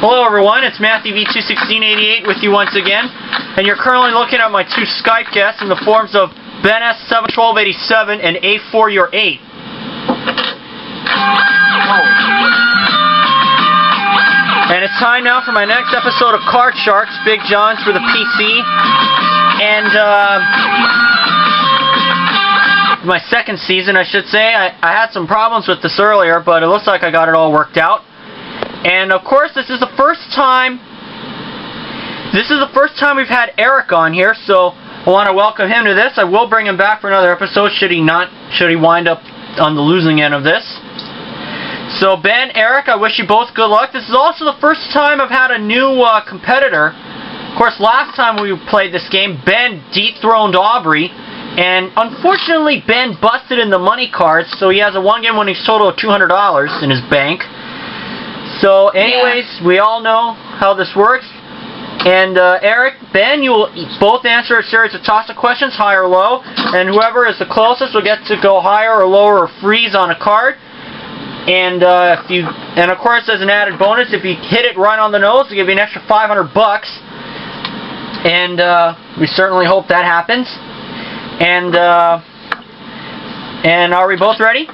Hello everyone, it's Matthew V21688 with you once again, and you're currently looking at my two Skype guests in the forms of BenS71287 and a4ur8. And it's time now for my next episode of Card Sharks BigJon's for the PC, and my second season, I should say. I had some problems with this earlier, but it looks like I got it all worked out. And of course, this is the first time we've had Eric on here, so I want to welcome him to this. I will bring him back for another episode should he wind up on the losing end of this. So Ben, Eric, I wish you both good luck. This is also the first time I've had a new competitor. Of course, last time we played this game, Ben dethroned Aubrey. And unfortunately, Ben busted in the money cards, so he has a one-game winnings total of $200 in his bank. So, anyways, we all know how this works. And Eric, Ben, you will both answer a series of toss-up questions, high or low. And whoever is the closest will get to go higher or lower or freeze on a card. And of course, as an added bonus, if you hit it right on the nose, they'll give you an extra $500. And we certainly hope that happens. And are we both ready?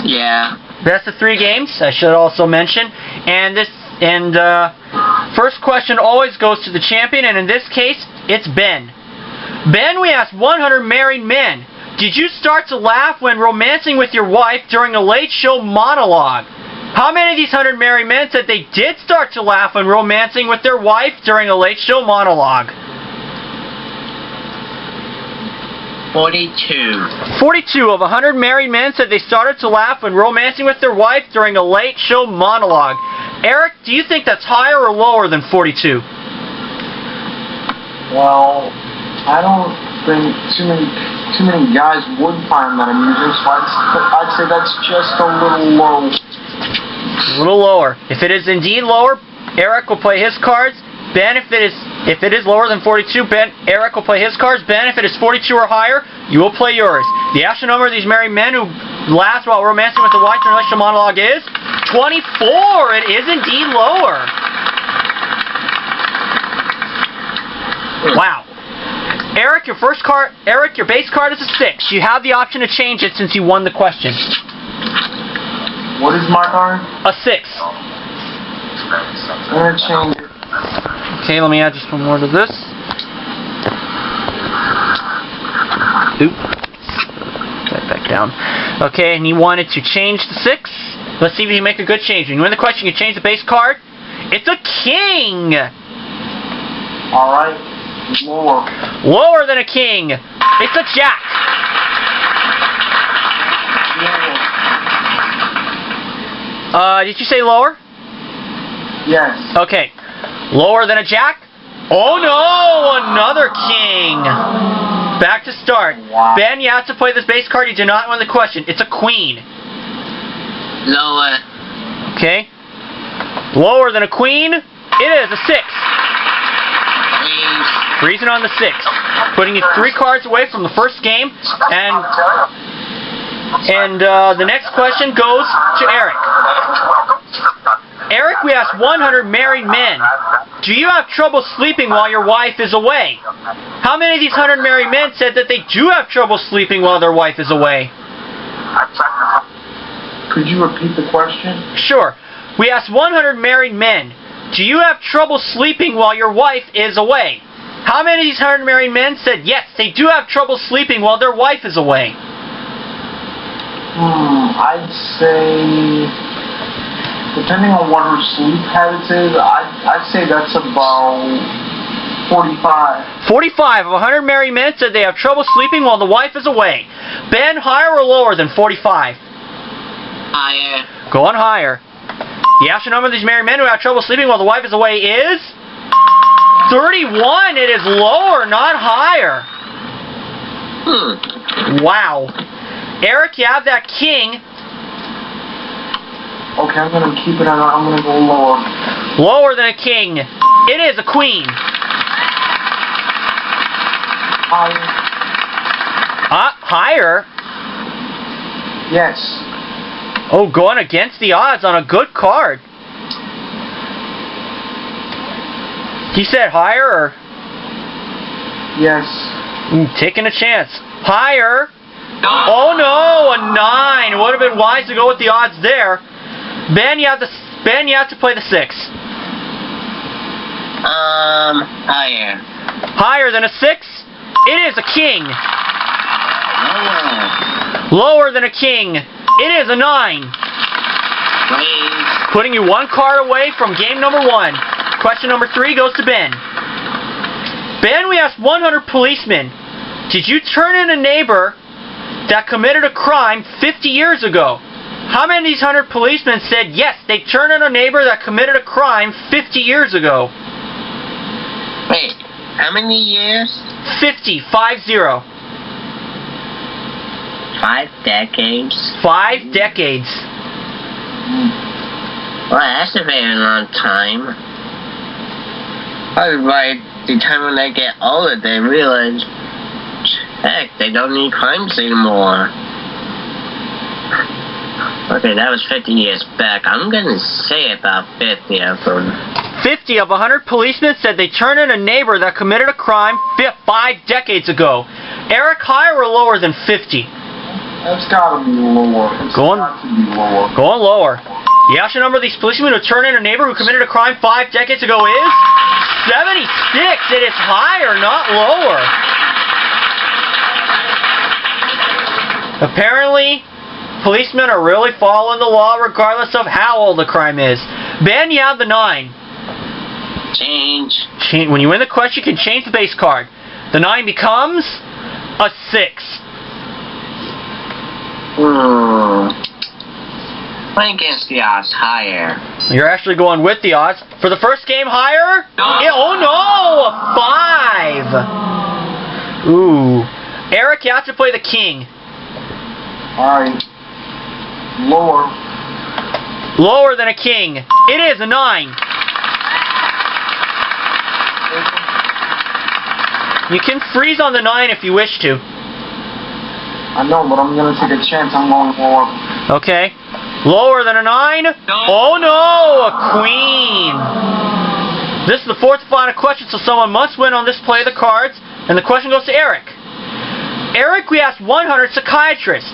Yeah. Best of 3 games, I should also mention. And first question always goes to the champion, and in this case, it's Ben. Ben, we asked 100 married men. Did you start to laugh when romancing with your wife during a late show monologue? How many of these 100 married men said they did start to laugh when romancing with their wife during a late show monologue? 42. 42 of 100 married men said they started to laugh when romancing with their wife during a late show monologue. Eric, do you think that's higher or lower than 42? Well, I don't think too many guys would find that amusing, so I'd say that's just a little low. A little lower. If it is indeed lower, Eric will play his cards. Ben, if it is lower than 42, Eric will play his cards. Ben, if it is 42 or higher, you will play yours. The actual number of these married men who laughed while romancing with the wife during a relationship monologue is 24. It is indeed lower. Wow. Eric, your base card is a 6. You have the option to change it since you won the question. What is my card? A 6. I'm going to change it. Okay, let me add just one more to this. Oop. That back down. Okay, and he wanted to change the 6. Let's see if you can make a good change. When you win the question, you can change the base card. It's a king! Alright, lower. Lower than a king. It's a jack. Did you say lower? Yes. Okay. Lower than a jack? Oh no! Another king! Back to start. Wow. Ben, you have to play this base card. You do not win the question. It's a queen. Lower. Okay. Lower than a queen? It is a 6. Freezing on the 6. Putting you 3 cards away from the first game. And the next question goes to Eric. Eric, we asked 100 married men. Do you have trouble sleeping while your wife is away? How many of these 100 married men said that they do have trouble sleeping while their wife is away? Could you repeat the question? Sure. We asked 100 married men. Do you have trouble sleeping while your wife is away? How many of these 100 married men said yes, they do have trouble sleeping while their wife is away? I'd say, depending on what her sleep habits is, I'd say that's about 45. 45 of 100 married men said they have trouble sleeping while the wife is away. Ben, higher or lower than 45? Higher. Go on higher. The actual number of these married men who have trouble sleeping while the wife is away is 31. It is lower, not higher. Wow. Eric, you have that king. Okay, I'm going to keep it on. I'm going to go lower. Lower than a king. It is a queen. Higher. Higher? Yes. Oh, going against the odds on a good card. You said higher or? Yes. Taking a chance. Higher. Oh no, a 9. It would have been wise to go with the odds there. Ben, you have to play the 6. Higher. Higher than a 6? It is a king. Lower. Lower than a king. It is a 9. Please. Putting you 1 card away from game number 1. Question number 3 goes to Ben. Ben, we asked 100 policemen, did you turn in a neighbor that committed a crime 50 years ago? How many of these 100 policemen said yes, they turned in a neighbor that committed a crime 50 years ago? Wait, how many years? 50. 5 decades. 5 decades. Well, that's a very long time. Probably by the time when they get older, they realize, heck, they don't need crimes anymore. Okay, that was 50 years back. I'm gonna say about 50 of them. 50 of 100 policemen said they turned in a neighbor that committed a crime 5 decades ago. Eric, higher or lower than 50? That's gotta be lower. Going lower. The actual number of these policemen who turned in a neighbor who committed a crime 5 decades ago is 76. It is higher, not lower. Apparently, policemen are really following the law regardless of how old the crime is. Ben, you have the 9. Change. When you win the question, you can change the base card. The 9 becomes a 6. Playing against the odds higher. You're actually going with the odds. For the first game, higher? Oh no! A 5! Ooh. Eric, you have to play the king. Alright. Lower. Lower than a king. It is a 9. You can freeze on the 9 if you wish to. I know, but I'm gonna take a chance. I'm going lower. Okay. Lower than a 9? Oh no! A queen! This is the 4th and final question, so someone must win on this play of the cards. And the question goes to Eric. Eric, we asked 100 psychiatrists.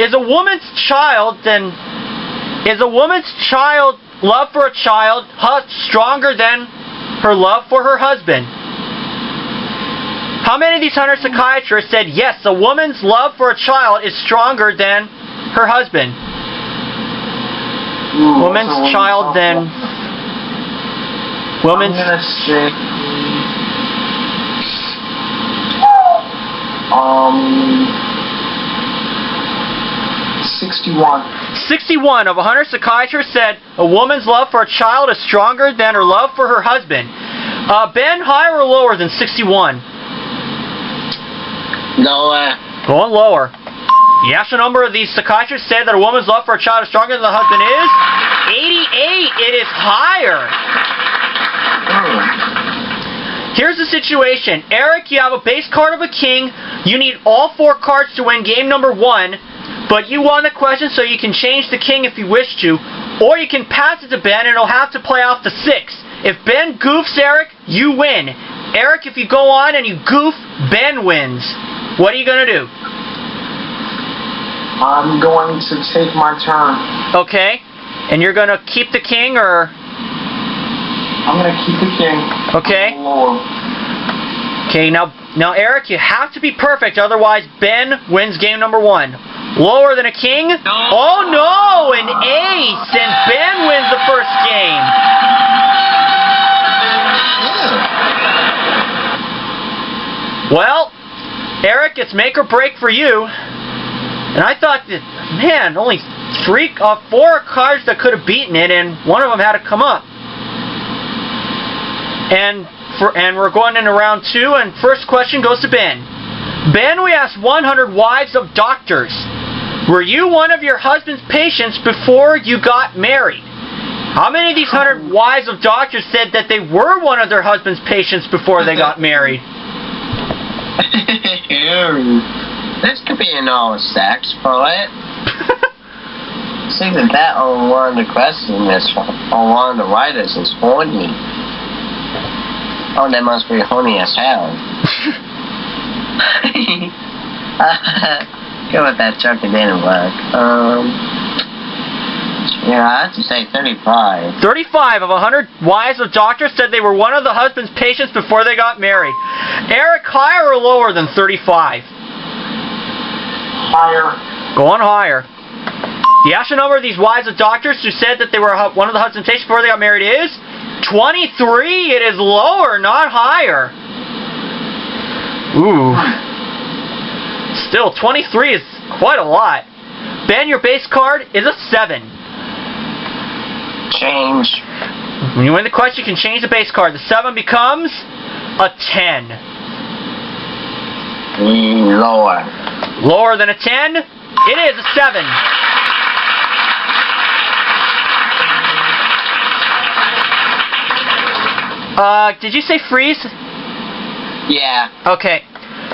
Is a woman's love for a child stronger than her love for her husband? How many of these 100 psychiatrists said yes, a woman's love for a child is stronger than her husband? Woman's child than... Woman's... I'm gonna say... 61. 61 of 100 psychiatrists said a woman's love for a child is stronger than her love for her husband. Ben, higher or lower than 61? Lower. Going lower. The actual number of these psychiatrists said that a woman's love for a child is stronger than the husband is 88. It is higher. Here's the situation. Eric, you have a base card of a king. You need all 4 cards to win game number 1. But you won the question, so you can change the king if you wish to. Or you can pass it to Ben, and he'll have to play off the 6. If Ben goofs Eric, you win. Eric, if you go on and you goof, Ben wins. What are you going to do? I'm going to take my turn. Okay. And you're going to keep the king, or... I'm going to keep the king. Okay. Lower. Okay, now Eric, you have to be perfect, otherwise Ben wins game number 1. Lower than a king? No. Oh no! An ace! And Ben wins the first game. Well, Eric, it's make or break for you. And I thought that, man, only 4 cards that could have beaten it, and one of them had to come up. And we're going into round 2, and first question goes to Ben. Ben, we asked 100 wives of doctors. Were you one of your husband's patients before you got married? How many of these 100 wives of doctors said that they were one of their husband's patients before they got married? This could be an all-sex poet. See that on one of the questions is on one of the writers is horny. Oh, they must be horny as hell. Go with that joke, it didn't work. Yeah, I have to say 35. 35 of 100 wives of doctors said they were one of the husband's patients before they got married. Eric, higher or lower than 35? Higher. Going higher. The actual number of these wives of doctors who said that they were one of the husband's patients before they got married is 23. It is lower, not higher. Ooh. Still, 23 is quite a lot. Ben, your base card is a 7. Change. When you win the quest, you can change the base card. The 7 becomes a 10. Lower. Lower than a 10? It is a 7. Did you say freeze? Yeah. Okay.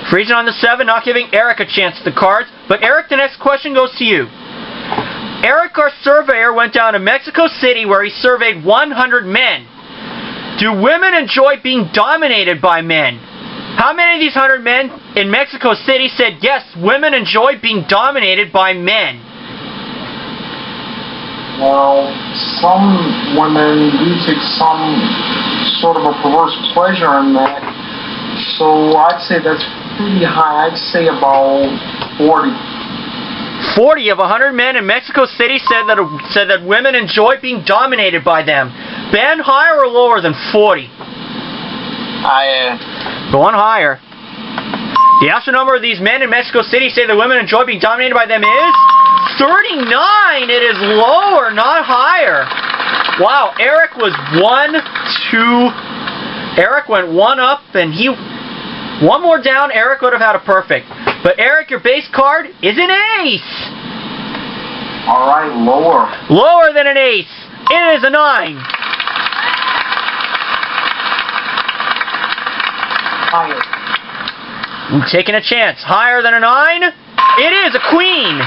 Freezing on the 7, not giving Eric a chance at the cards. But Eric, the next question goes to you. Eric, our surveyor, went down to Mexico City where he surveyed 100 men. Do women enjoy being dominated by men? How many of these 100 men in Mexico City said, yes, women enjoy being dominated by men? Well, some women do take some sort of a perverse pleasure in that. So I'd say that's pretty high. I'd say about 40. 40 of 100 men in Mexico City said that women enjoy being dominated by them. Ben, higher or lower than 40? Higher. Going higher. The actual number of these men in Mexico City say that women enjoy being dominated by them is 39. It is lower, not higher. Wow, Eric was 1, 2. Eric went 1 up, and one more down, Eric would have had a perfect. But Eric, your base card is an ace. Alright, lower. Lower than an ace. It is a 9. Higher. I'm taking a chance. Higher than a 9? It is a queen.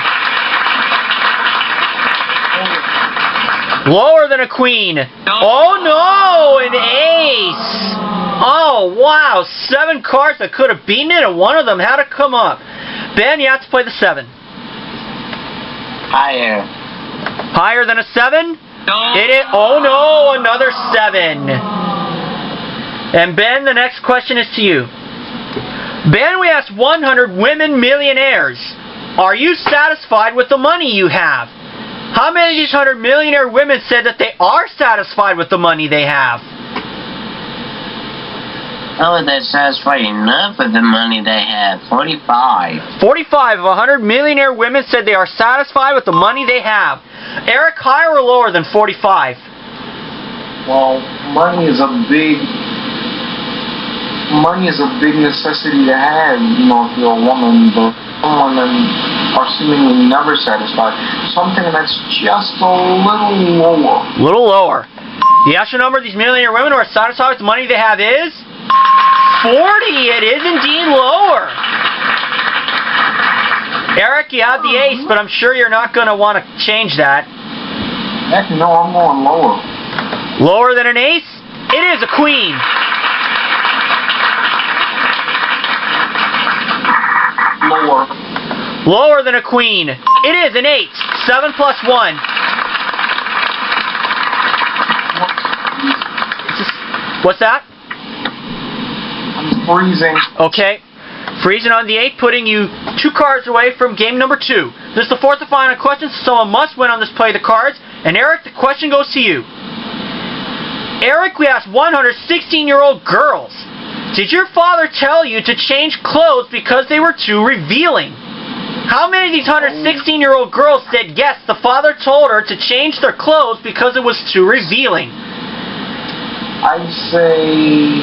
Lower than a queen. Oh no, an ace. Oh wow, 7 cards that could have beaten it, and one of them had to come up. Ben, you have to play the 7. Higher. Higher than a 7? It is. Oh no, another 7. And Ben, the next question is to you. Ben, we asked 100 women millionaires, are you satisfied with the money you have? How many of these 100 millionaire women said that they are satisfied with the money they have? Oh, they're satisfied enough with the money they have. 45. 45 of 100 millionaire women said they are satisfied with the money they have. Eric, higher or lower than 45? Well, money is a big necessity to have, you know, if you're a woman, but some women are seemingly never satisfied. Something that's just a little lower. Little lower. The actual number of these millionaire women who are satisfied with the money they have is 40. It is indeed lower. Eric, you have the ace, but I'm sure you're not going to want to change that. Heck no, I'm going lower. Lower than an ace? It is a queen. Lower. Lower than a queen. It is an 8. 7 plus 1. What's that? I'm freezing. Okay. Freezing on the 8, putting you 2 cards away from game number 2. This is the 4th and final question, so someone must win on this play the cards. And Eric, the question goes to you. Eric, we asked 100 16-year-old girls, did your father tell you to change clothes because they were too revealing? How many of these 100 16-year-old girls said yes, the father told her to change their clothes because it was too revealing? I'd say,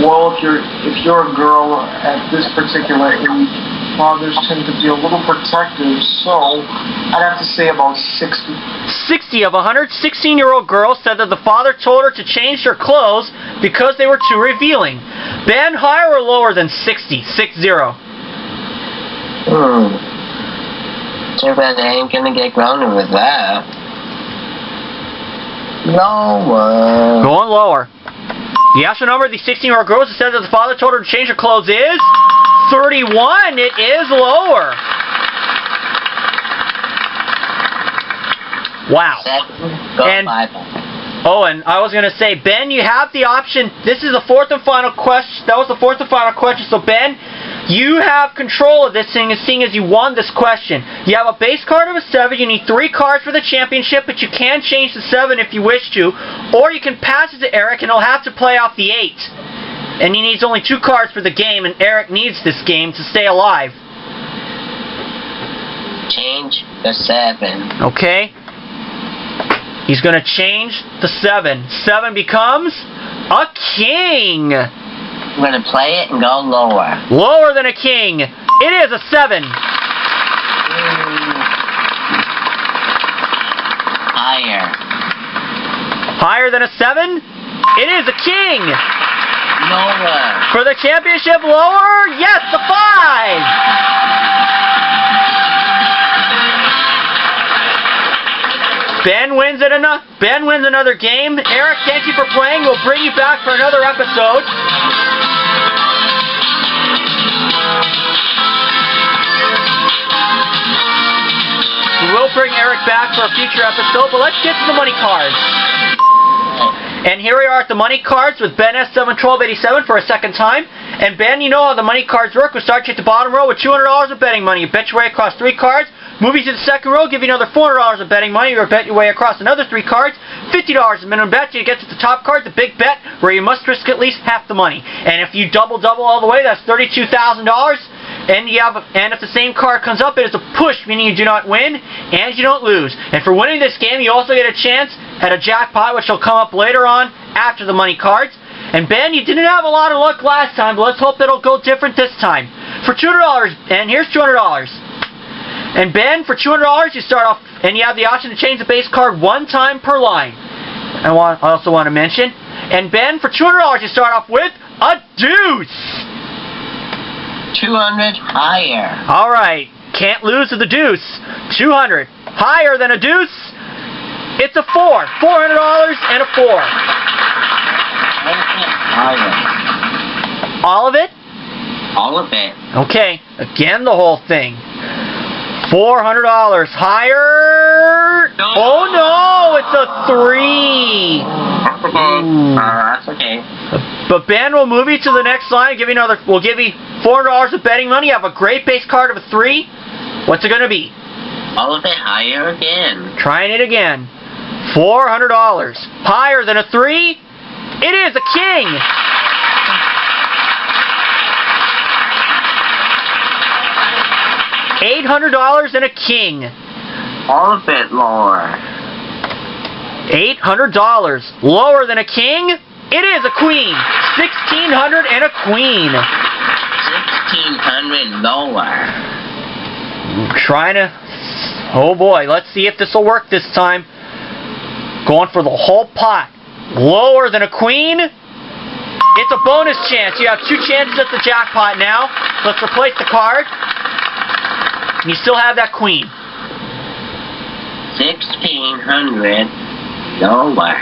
well, if you're a girl at this particular age, fathers tend to be a little protective, so I'd have to say about 60. 60 of 100 16-year-old girls said that the father told her to change their clothes because they were too revealing. Ben, higher or lower than 60? 6-0. Too bad they ain't gonna get grounded with that. Lower. Going lower. The actual number of the 16-year-old girls who said that the father told her to change her clothes is 31. It is lower. Wow. 7. Go And- Bible. Oh, and I was going to say, Ben, you have the option. This is the fourth and final question. That was the fourth and final question. So, Ben, you have control of this thing, seeing as you won this question. You have a base card of a 7. You need 3 cards for the championship, but you can change the 7 if you wish to. Or you can pass it to Eric, and he'll have to play off the 8. And he needs only 2 cards for the game, and Eric needs this game to stay alive. Change the 7. Okay? He's going to change the 7. 7 becomes a king. I'm going to play it and go lower. Lower than a king. It is a 7. Higher. Higher than a 7? It is a king. Lower. For the championship, lower? Yes, a 5. Ben wins another game. Eric, thank you for playing. We'll bring you back for another episode. We will bring Eric back for a future episode, but let's get to the money cards. And here we are at the money cards with BenS71287 for a second time. And Ben, you know how the money cards work. We'll start you at the bottom row with $200 of betting money. You bet your way across 3 cards. Move you to the second row, give you another $400 of betting money. You bet your way across another 3 cards. $50 of minimum bet. You get to the top card, the big bet, where you must risk at least half the money. And if you double all the way, that's $32,000. And if the same card comes up, it is a push, meaning you do not win and you don't lose. And for winning this game, you also get a chance at a jackpot, which will come up later on after the money cards. And Ben, you didn't have a lot of luck last time, but let's hope it'll go different this time. For $200, and here's $200. And Ben, for $200, you start off, and you have the option to change the base card 1 time per line. I also want to mention. And Ben, for $200, you start off with a deuce. 200 higher. All right, can't lose to the deuce. 200 higher than a deuce. It's a 4. $400 and a 4. Higher. All of it? All of it. Okay, again the whole thing. $400 higher. No. Oh no, it's a 3. That's okay. Ooh. That's okay. But Ben will move you to the next line. We'll give you $400 of betting money. You have a great base card of a 3. What's it going to be? All of it higher again. Trying it again. $400 higher than a 3. It is a king. $800 and a king. All of it lower. $800 lower than a king. It is a queen. $1,600 and a queen. 1,600 lower. Trying to... Oh boy, let's see if this will work this time. Going for the whole pot. Lower than a queen. It's a bonus chance. You have 2 chances at the jackpot now. Let's replace the card. You still have that queen. 1,600 lower.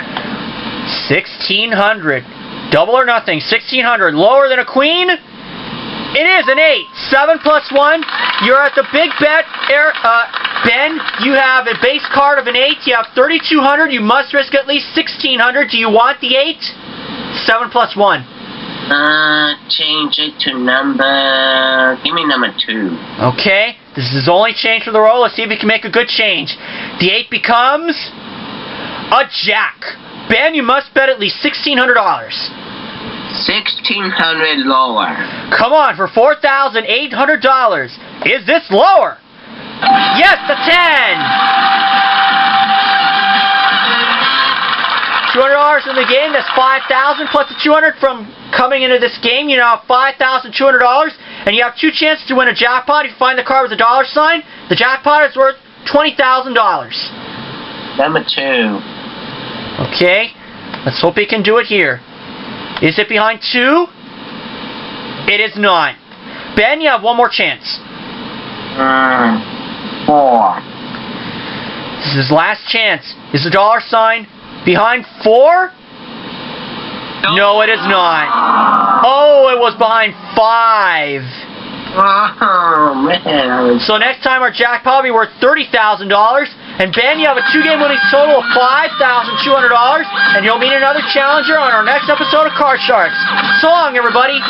1,600. Double or nothing. 1,600. Lower than a queen. It is an 8. 7 plus 1. You're at the big bet. Ben, you have a base card of an 8. You have 3,200. You must risk at least 1,600. Do you want the 8? 7 plus 1. Change it to number... Give me number 2. Okay. This is only change for the roll. Let's see if we can make a good change. The 8 becomes a jack. Ben, you must bet at least $1,600. 1,600 lower. Come on, for $4,800. Is this lower? Yes, a 10. $200 in the game. That's $5,000 plus the $200 from coming into this game. You now have $5,200, and you have 2 chances to win a jackpot. If you find the card with a dollar sign, the jackpot is worth $20,000. Number 2. Okay, let's hope he can do it here. Is it behind 2? It is not. Ben, you have 1 more chance. 4. This is his last chance. Is the dollar sign behind 4? No, it is not. Oh, it was behind 5. Oh, man. So next time our jackpot will be worth $30,000. And Ben, you have a 2-game winning total of $5,200. And you'll meet another challenger on our next episode of Card Sharks. So long, everybody.